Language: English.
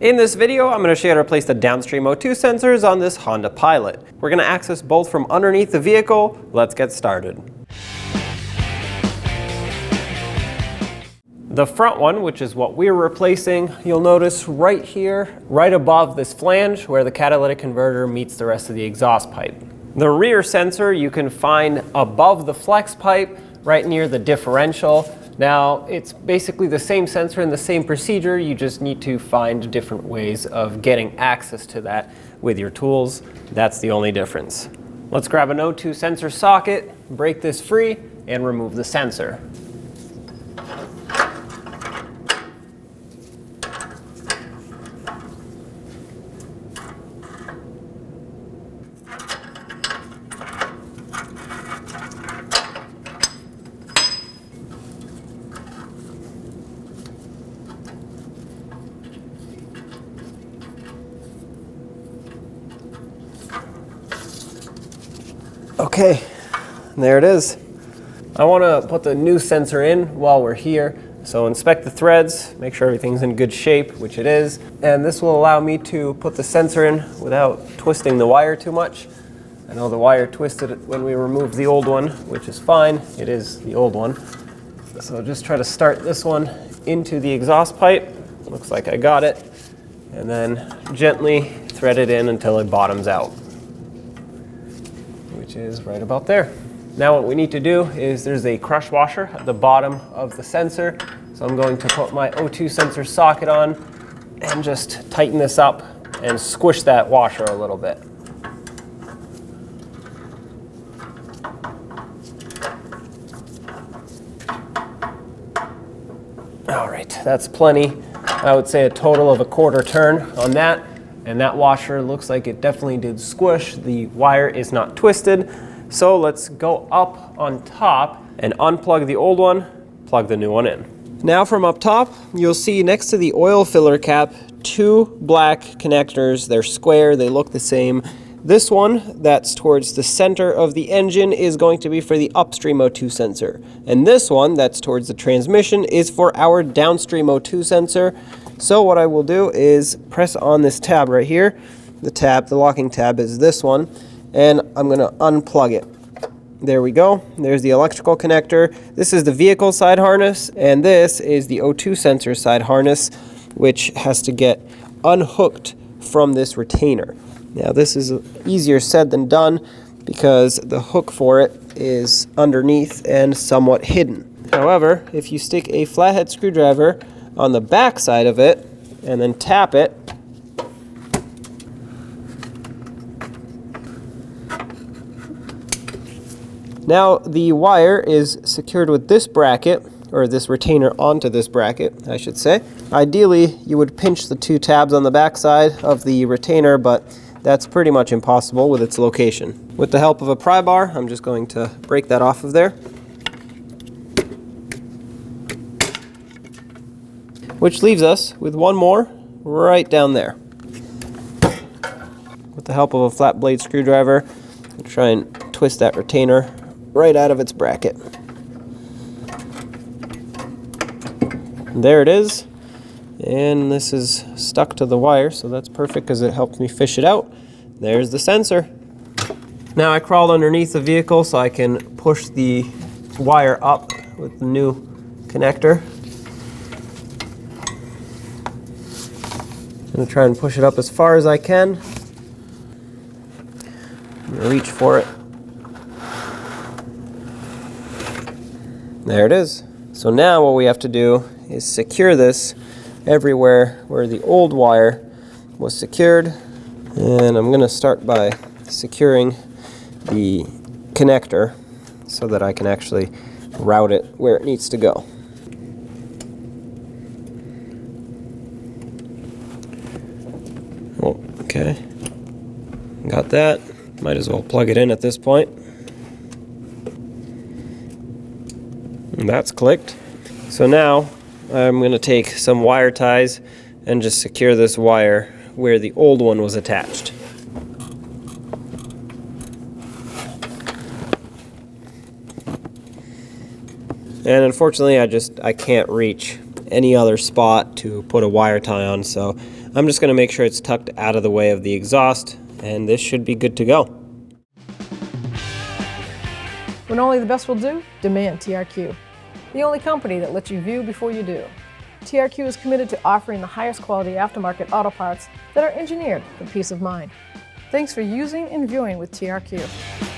In this video, I'm going to show you how to place the Downstream O2 sensors on this Honda Pilot. We're going to access both from underneath the vehicle. Let's get started. The front one, which is what we're replacing, you'll notice right here, right above this flange where the catalytic converter meets the rest of the exhaust pipe. The rear sensor you can find above the flex pipe, right near the differential. Now, it's basically the same sensor and the same procedure, you just need to find different ways of getting access to that with your tools. That's the only difference. Let's grab an O2 sensor socket, break this free, and remove the sensor. Okay, there it is. I want to put the new sensor in while we're here. So inspect the threads, make sure everything's in good shape, which it is. And this will allow me to put the sensor in without twisting the wire too much. I know the wire twisted when we removed the old one, which is fine. It is the old one. So just try to start this one into the exhaust pipe. Looks like I got it. And then gently thread it in until it bottoms out, which is right about there. Now what we need to do is there's a crush washer at the bottom of the sensor. So I'm going to put my O2 sensor socket on and just tighten this up and squish that washer a little bit. All right, that's plenty. I would say a total of a quarter turn on that. And that washer looks like it definitely did squish. The wire is not twisted. So let's go up on top and unplug the old one, plug the new one in. Now from up top, you'll see next to the oil filler cap, two black connectors. They're square, they look the same. This one that's towards the center of the engine is going to be for the upstream O2 sensor. And this one that's towards the transmission is for our downstream O2 sensor. So what I will do is press on this tab right here. The locking tab is this one, and I'm going to unplug it. There we go. There's the electrical connector. This is the vehicle side harness, and this is the O2 sensor side harness, which has to get unhooked from this retainer. Now this is easier said than done because the hook for it is underneath and somewhat hidden. However, if you stick a flathead screwdriver on the back side of it and then tap it, now the wire is secured with this bracket, or this retainer onto this bracket, I should say. Ideally, you would pinch the two tabs on the back side of the retainer, but that's pretty much impossible with its location. With the help of a pry bar, I'm just going to break that off of there. Which leaves us with one more right down there. With the help of a flat blade screwdriver, I'll try and twist that retainer right out of its bracket. There it is. And this is stuck to the wire, so that's perfect because it helps me fish it out. There's the sensor. Now I crawled underneath the vehicle so I can push the wire up with the new connector. I'm going to try and push it up as far as I can. I'm going to reach for it. There it is. So now what we have to do is secure this everywhere where the old wire was secured. And I'm going to start by securing the connector so that I can actually route it where it needs to go. Oh, okay. Got that. Might as well plug it in at this point. And that's clicked. So now I'm going to take some wire ties and just secure this wire where the old one was attached. And unfortunately I can't reach any other spot to put a wire tie on, so I'm just going to make sure it's tucked out of the way of the exhaust, and this should be good to go. When only the best will do, demand TRQ. The only company that lets you view before you do. TRQ is committed to offering the highest quality aftermarket auto parts that are engineered for peace of mind. Thanks for using and viewing with TRQ.